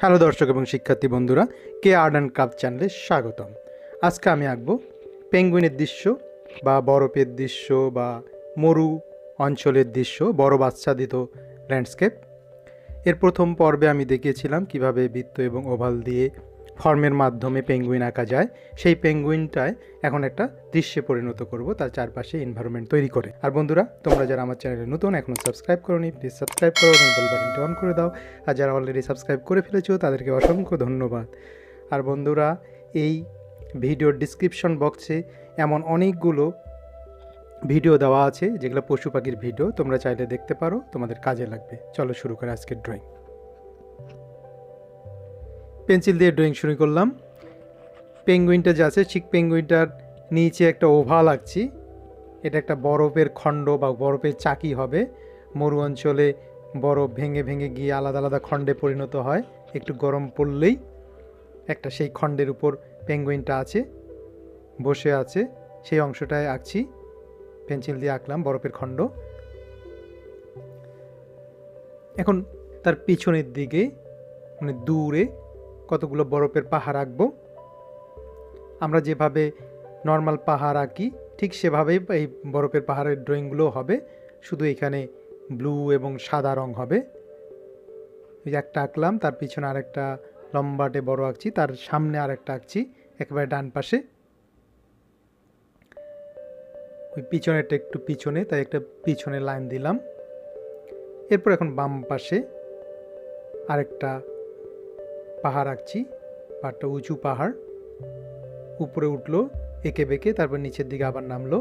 Hello দর্শক এবং শিক্ষার্থী বন্ধুরা, কে আর্ট অ্যান্ড ক্রাফট চ্যানেলে স্বাগতম। আজকে আমি আঁকবো পেঙ্গুইনের দৃশ্য বা বরফের দৃশ্য বা মরু অঞ্চলের দৃশ্য, বরফ আচ্ছাদিত ল্যান্ডস্কেপ। এর প্রথম পর্বে আমি দেখিয়েছিলাম কিভাবে বৃত্ত এবং ওভাল দিয়ে ফর্মের মাধ্যমে পেঙ্গুইন আঁকা যায়। সেই পেঙ্গুইনটায় এখন একটা দৃশ্যে পরিণত করব, তার চারপাশে এনভায়রনমেন্ট তৈরি করে। আর বন্ধুরা, তোমরা যারা আমার চ্যানেলে নতুন, এখনও সাবস্ক্রাইব করোনি, প্লিজ সাবস্ক্রাইব করো এবং বেল বাটনটি অন করে দাও। আর যারা অলরেডি সাবস্ক্রাইব করে ফেলেছো তাদেরকে অসংখ্য ধন্যবাদ। আর বন্ধুরা, এই ভিডিওর ডিসক্রিপশন বক্সে এমন অনেকগুলো ভিডিও দেওয়া আছে যেগুলো পশু পাখির ভিডিও, তোমরা চাইলে দেখতে পারো, তোমাদের কাজে লাগবে। চলো শুরু করে আজকের ড্রয়িং। পেন্সিল দিয়ে ড্রয়িং শুরু করলাম। পেঙ্গুইনটা যে আছে, ঠিক পেঙ্গুইনটার নিচে একটা ওভাল আঁকছি। এটা একটা বরফের খণ্ড বা বরফের চাকি হবে। মরু অঞ্চলে বরফ ভেঙে ভেঙে গিয়ে আলাদা আলাদা খণ্ডে পরিণত হয়। একটু গরম পড়লেই একটা সেই খণ্ডের উপর পেঙ্গুইনটা আছে, বসে আছে, সেই অংশটায় আঁকছি। পেন্সিল দিয়ে আঁকলাম বরফের খণ্ড। এখন তার পিছনের দিকে মানে দূরে কতগুলো বরফের পাহাড় আঁকবো। আমরা যেভাবে নর্মাল পাহাড় আঁকি ঠিক সেভাবেই এই বরফের পাহাড়ের ড্রয়িংগুলো হবে, শুধু এখানে ব্লু এবং সাদা রং হবে। এই যে একটা আঁকলাম, তার পিছনে আরেকটা লম্বাটে বড় আঁকছি, তার সামনে আরেকটা আঁকছি একেবারে ডান পাশে। ওই পিছনেরটা একটু পিছনে, তাই একটা পিছনে লাইন দিলাম। এরপর এখন বাম পাশে আরেকটা পাহাড় আঁকছি, পাহাড়টা উঁচু পাহাড়, উপরে উঠলো এঁকে বেঁকে, তারপর নিচের দিকে আবার নামলো।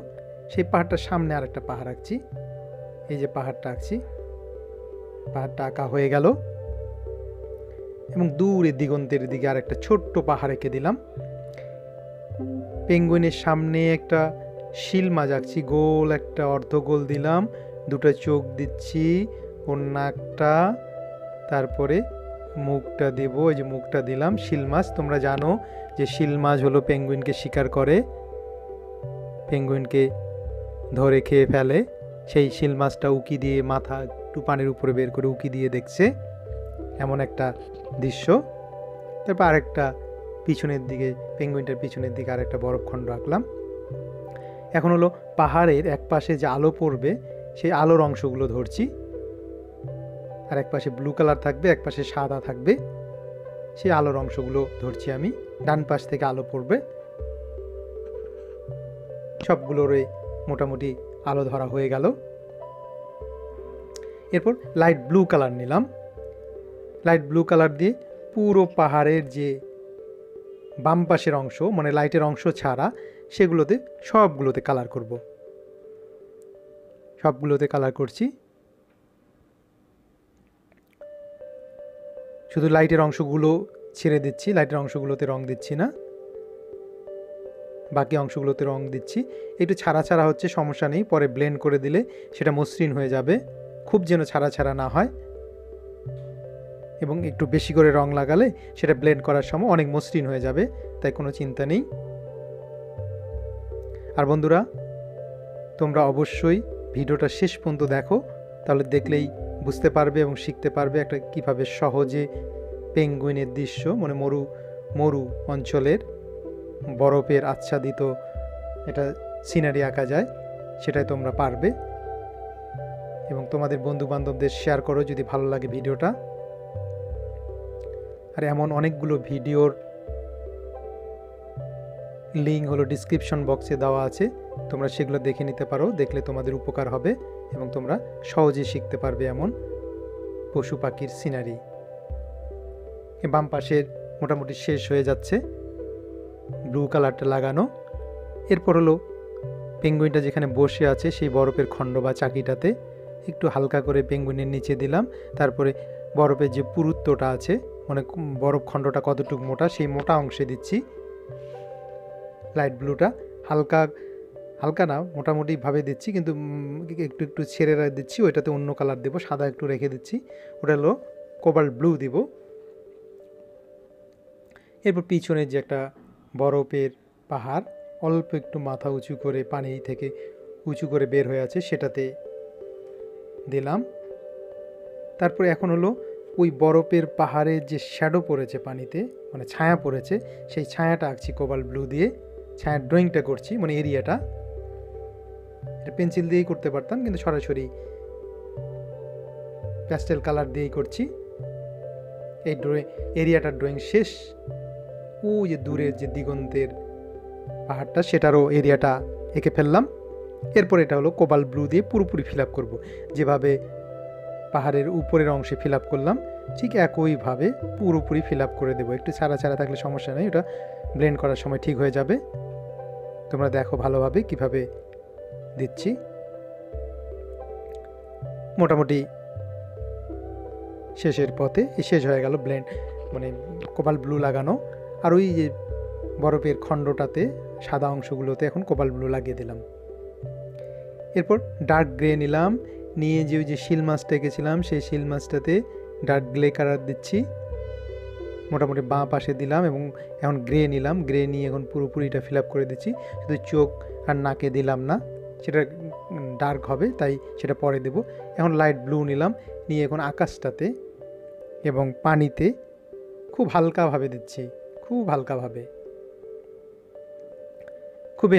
সেই পাহাড়টার সামনে আরেকটা পাহাড় আঁকছি। এই যে পাহাড়টা আঁকছি, পাহাড়টা আঁকা হয়ে গেল এবং দূরে দিগন্তের দিকে আরেকটা ছোট্ট পাহাড় এঁকে দিলাম। পেঙ্গুইনের সামনে একটা শিল মাছ আঁকছি, গোল একটা অর্ধগোল দিলাম, দুটো চোখ দিচ্ছি, ওর নাকটা, তারপরে মুখটা দেব। এই যে মুখটা দিলাম। শিল মাছ, তোমরা জানো যে শিল মাছ হলো পেঙ্গুইনকে শিকার করে, পেঙ্গুইনকে ধরে খেয়ে ফেলে। সেই শিল মাছটা উকি দিয়ে মাথা একটু পানির উপরে বের করে উকি দিয়ে দেখছে, এমন একটা দৃশ্য। তারপর আরেকটা পিছনের দিকে, পেঙ্গুইনটার পিছনের দিকে আরেকটা বরফখণ্ড আঁকলাম। এখন হলো পাহাড়ের এক পাশে যে আলো পড়বে সেই আলোর অংশগুলো ধরছি। আর এক পাশে ব্লু কালার থাকবে, এক পাশে সাদা থাকবে, সেই আলোর অংশগুলো ধরছি আমি। ডান পাশ থেকে আলো পড়বে, সবগুলোরে মোটামুটি আলো ধরা হয়ে গেল। এরপর লাইট ব্লু কালার নিলাম। লাইট ব্লু কালার দিয়ে পুরো পাহাড়ের যে বাম পাশের অংশ, মানে লাইটের অংশ ছাড়া, সেগুলোতে সবগুলোতে কালার করব। সবগুলোতে কালার করছি, শুধু লাইটের অংশগুলো ছেড়ে দিচ্ছি, লাইটের অংশগুলোতে রং দিচ্ছি না, বাকি অংশগুলোতে রং দিচ্ছি। একটু ছাড়া ছাড়া হচ্ছে, সমস্যা নেই, পরে ব্লেন্ড করে দিলে সেটা মসৃণ হয়ে যাবে। খুব যেন ছাড়া ছাড়া না হয়, এবং একটু বেশি করে রং লাগালে সেটা ব্লেন্ড করার সময় অনেক মসৃণ হয়ে যাবে, তাই কোনো চিন্তা নেই। আর বন্ধুরা, তোমরা অবশ্যই ভিডিওটা শেষ পর্যন্ত দেখো, তাহলে দেখলেই বুঝতে পারবে এবং শিখতে পারবে একটা কীভাবে সহজে পেঙ্গুইনের দৃশ্য, মানে মরু অঞ্চলের বরফের আচ্ছাদিত এটা সিনারি আঁকা যায়। সেটাই তোমরা পারবে। এবং তোমাদের বন্ধু বান্ধবদের শেয়ার করো যদি ভালো লাগে ভিডিওটা। আর এমন অনেকগুলো ভিডিওর লিঙ্ক হলো ডিসক্রিপশন বক্সে দেওয়া আছে, তোমরা সেগুলো দেখে নিতে পারো। দেখলে তোমাদের উপকার হবে এবং তোমরা সহজেই শিখতে পারবে এমন পশু পাখির সিনারি। বাম পাশের মোটামুটি শেষ হয়ে যাচ্ছে, ব্লু কালারটা লাগানো। এরপর হলো পেঙ্গুইনটা যেখানে বসে আছে সেই বরফের খণ্ড বা চাকিটাতে একটু হালকা করে পেঙ্গুইনের নিচে দিলাম। তারপরে বরফের যে পুরুত্বটা আছে, মানে বরফ খণ্ডটা কতটুকু মোটা, সেই মোটা অংশে দিচ্ছি লাইট ব্লুটা। হালকা হালকা না, মোটামুটিভাবে দিচ্ছি, কিন্তু একটু একটু ছেড়ে দিচ্ছি। ওইটাতে অন্য কালার দেবো, সাদা একটু রেখে দিচ্ছি, ওটা হলো কোবাল্ট ব্লু দিব। এরপর পিছনের যে একটা বরফের পাহাড়, অল্প একটু মাথা উঁচু করে পানি থেকে উঁচু করে বের হয়ে আছে, সেটাতে দিলাম। তারপরে এখন হলো ওই বরফের পাহাড়ের যে শ্যাডো পড়েছে পানিতে, মানে ছায়া পড়েছে, সেই ছায়াটা আঁকছি কোবাল্ট ব্লু দিয়ে, ছায়ার ড্রয়িংটা করছি, মানে এরিয়াটা। এটা পেন্সিল দিয়েই করতে পারতাম, কিন্তু সরাসরি প্যাস্টেল কালার দিয়েই করছি। এই এরিয়াটার ড্রয়িং শেষ। ওই যে দূরের যে দিগন্তের পাহাড়টা, সেটারও এরিয়াটা এঁকে ফেললাম। এরপর এটা হলো কোবাল্ট ব্লু দিয়ে পুরোপুরি ফিল আপ করবো। যেভাবে পাহাড়ের উপরের অংশে ফিল আপ করলাম, ঠিক একইভাবে পুরোপুরি ফিল আপ করে দেবো। একটু ছাড়া ছাড়া থাকলে সমস্যা নেই, ওটা ব্লেন্ড করার সময় ঠিক হয়ে যাবে। তোমরা দেখো ভালোভাবে কিভাবে দিচ্ছি। মোটামুটি শেষের পথে শেষ হয়ে গেল ব্লেন্ড, মানে কোবাল্ট ব্লু লাগানো। আর ওই যে বরফের খণ্ডটাতে সাদা অংশগুলোতে এখন কোবাল্ট ব্লু লাগিয়ে দিলাম। এরপর ডার্ক গ্রে নিলাম, নিয়ে যে ওই যে শিল মাছটা এঁকেছিলাম সেই শিল মাছটাতে ডার্ক গ্রে কালার দিচ্ছি। মোটামুটি বাঁ পাশে দিলাম এবং এখন গ্রে নিলাম, গ্রে নিয়ে এখন পুরোপুরিটা ফিল আপ করে দিচ্ছি। শুধু চোখ আর নাকে দিলাম না, সেটা ডার্ক হবে, তাই সেটা পরে দেব। এখন লাইট ব্লু নিলাম, নিয়ে এখন আকাশটাতে এবং পানিতে খুব হালকাভাবে দিচ্ছি, খুবই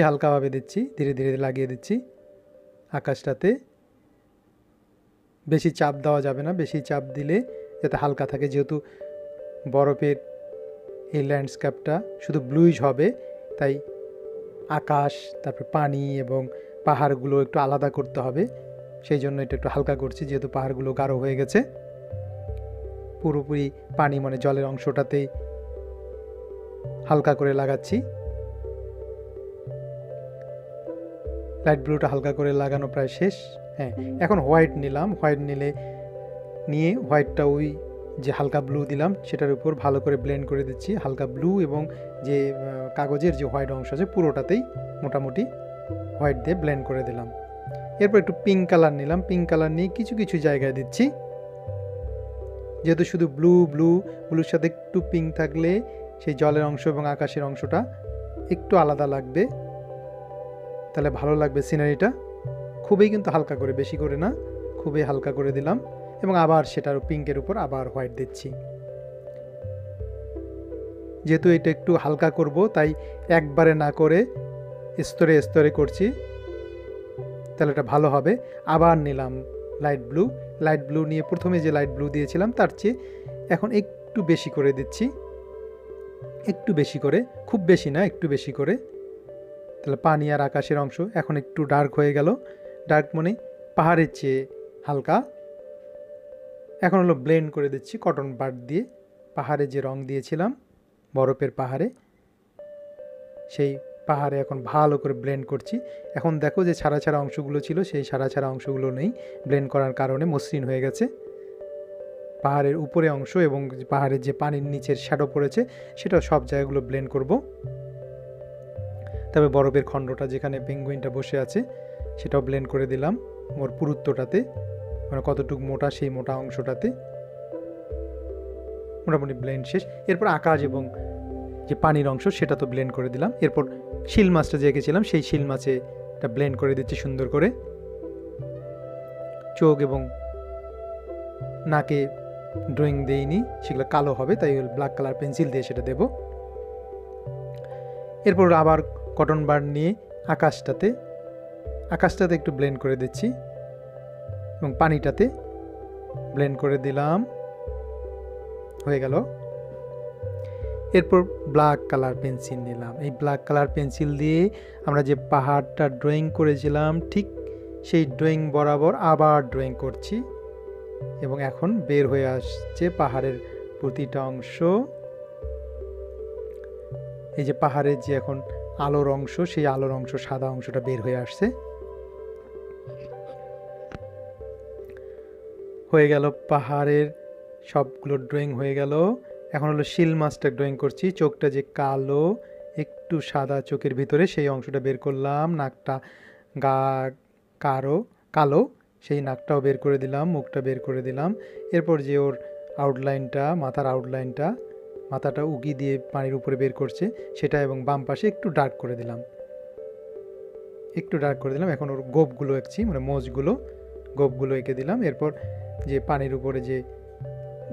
হালকাভাবে দিচ্ছি, ধীরে ধীরে লাগিয়ে দিচ্ছি। আকাশটাতে বেশি চাপ দেওয়া যাবে না, বেশি চাপ দিলে যাতে হালকা থাকে, যেহেতু বরফের এই ল্যান্ডস্কেপটা শুধু ব্লুইশ হবে, তাই আকাশ, তারপর পানি এবং পাহাড়গুলো একটু আলাদা করতে হবে। সেই জন্য এটা একটু হালকা করছি, যেহেতু পাহাড়গুলো গাঢ় হয়ে গেছে। পুরোপুরি পানি মানে জলের অংশটাতেই হালকা করে লাগাচ্ছি। লাইট ব্লুটা হালকা করে লাগানো প্রায় শেষ। হ্যাঁ, এখন হোয়াইট নিলাম, নিয়ে হোয়াইটটা ওই যে হালকা ব্লু দিলাম সেটার উপর ভালো করে ব্লেন্ড করে দিচ্ছি। হালকা ব্লু এবং যে কাগজের যে হোয়াইট অংশ আছে পুরোটাতেই মোটামুটি হোয়াইট দিয়ে ব্লেন্ড করে দিলাম। এরপর একটু পিঙ্ক কালার নিলাম, পিঙ্ক কালার নিয়ে কিছু কিছু জায়গায় দিচ্ছি। যেহেতু শুধু ব্লুর সাথে একটু পিঙ্ক থাকলে সেই জলের অংশ এবং আকাশের অংশটা একটু আলাদা লাগবে, তাহলে ভালো লাগবে সিনারিটা। খুবই কিন্তু হালকা করে, বেশি করে না, খুবই হালকা করে দিলাম এবং আবার সেটার পিঙ্কের উপর আবার হোয়াইট দিচ্ছি। যেহেতু এটা একটু হালকা করব, তাই একবারে না করে স্তরে স্তরে করছি, তাহলে এটা ভালো হবে। আবার নিলাম লাইট ব্লু নিয়ে প্রথমে যে লাইট ব্লু দিয়েছিলাম তার চেয়ে এখন একটু বেশি করে দিচ্ছি, একটু বেশি করে, খুব বেশি না, একটু বেশি করে। তাহলে পানি আর আকাশের অংশ এখন একটু ডার্ক হয়ে গেল, ডার্ক মানে পাহাড়ের চেয়ে হালকা। এখন হলো ব্লেন্ড করে দিচ্ছি কটন বাড দিয়ে, পাহাড়ে যে রং দিয়েছিলাম বরফের পাহাড়ে, সেই পাহাড়ে এখন ভালো করে ব্লেন্ড করছি। এখন দেখো যে ছাড়া ছাড়া অংশগুলো ছিল, সেই ছাড়া ছাড়া অংশগুলো নেই, ব্লেন্ড করার কারণে মসৃণ হয়ে গেছে। পাহাড়ের উপরে অংশ এবং পাহাড়ের যে পানির নিচের শ্যাডো পড়েছে সেটা সব জায়গাগুলো ব্লেন্ড করব। তবে বরফের খণ্ডটা যেখানে পেঙ্গুইনটা বসে আছে সেটাও ব্লেন্ড করে দিলাম ওর পুরুত্বটাতে, মানে কতটুকু মোটা সেই মোটা অংশটাতে। মোটামুটি ব্লেন্ড শেষ। এরপর আকাশ এবং যে পানির অংশ সেটা তো ব্লেন্ড করে দিলাম। এরপর শিল মাছটা যে এঁকেছিলাম সেই শিল মাছে এটা ব্লেন্ড করে দিচ্ছি সুন্দর করে। চোখ এবং নাকে ড্রয়িং দেইনি, সেগুলো কালো হবে, তাই ব্ল্যাক কালার পেন্সিল দিয়ে সেটা দেব। এরপর আবার কটন বাড নিয়ে আকাশটাতে একটু ব্লেন্ড করে দিচ্ছি এবং পানিটাতে ব্লেন্ড করে দিলাম, হয়ে গেল। এরপর ব্ল্যাক কালার পেন্সিল নিলাম, এই ব্ল্যাক কালার পেন্সিল দিয়ে আমরা যে পাহাড়টা ড্রয়িং করেছিলাম ঠিক সেই ড্রয়িং বরাবর আবার ড্রয়িং করছি এবং এখন বের হয়ে আসছে পাহাড়ের প্রতিটা অংশ। এই যে পাহাড়ের যে এখন আলোর অংশ, সেই আলোর অংশ সাদা অংশটা বের হয়ে আসছে। হয়ে গেল পাহাড়ের সবগুলো ড্রয়িং হয়ে গেল। এখন হলো শিল মাছটা ড্রয়িং করছি, চোখটা যে কালো একটু সাদা চোখের ভিতরে সেই অংশটা বের করলাম, নাকটা কালো সেই নাকটাও বের করে দিলাম, মুখটা বের করে দিলাম। এরপর যে ওর আউটলাইনটা, মাথার আউটলাইনটা, মাথাটা উকি দিয়ে পানির উপরে বের করছে সেটা, এবং বাম পাশে একটু ডার্ক করে দিলাম। এখন ওর গোপগুলো এঁকছি, মানে গোপগুলো এঁকে দিলাম। এরপর যে পানির উপরে যে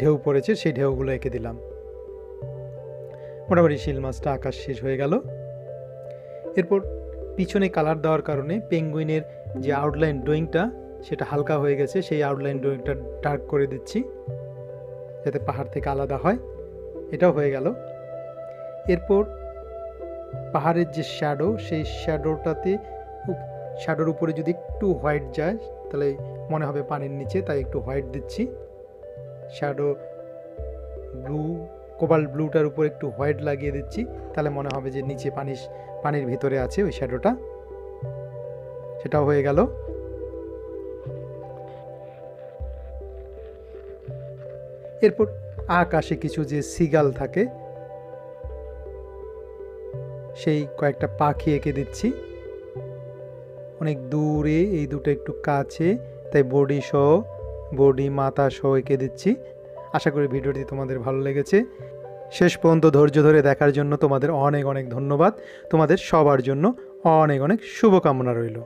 ঢেউ পড়েছে সেই ঢেউগুলো এঁকে দিলাম। মোটামুটি শিল মাছটা আঁকা শেষ হয়ে গেল। এরপর পিছনে কালার দেওয়ার কারণে পেঙ্গুইনের যে আউটলাইন ড্রয়িংটা সেটা হালকা হয়ে গেছে, সেই আউটলাইন ড্রয়িংটা ডার্ক করে দিচ্ছি যাতে পাহাড় থেকে আলাদা হয়। এটাও হয়ে গেল। এরপর পাহাড়ের যে শ্যাডো, সেই শ্যাডোর উপরে যদি একটু হোয়াইট যায় তাহলে মনে হবে পানির নিচে, তাই একটু হোয়াইট দিচ্ছি। শ্যাডো ব্লু, কোবাল্ট ব্লুটার উপর একটু হোয়াইট লাগিয়ে দিচ্ছি, তাহলে মনে হবে যে নিচে পানির ভিতরে আছে ওই শ্যাডোটা। সেটাও হয়ে গেল। এরপর আকাশে কিছু যে সিগাল থাকে সেই কয়েকটা পাখি এঁকে দিচ্ছি অনেক দূরে, এই দুটো একটু কাছে, তাই বডি মাথা সহ এঁকে দিচ্ছি। আশা করি ভিডিওটি তোমাদের ভালো লেগেছে। শেষ পর্যন্ত ধৈর্য ধরে দেখার জন্য তোমাদের অনেক অনেক ধন্যবাদ। তোমাদের সবার জন্য অনেক অনেক শুভকামনা রইল।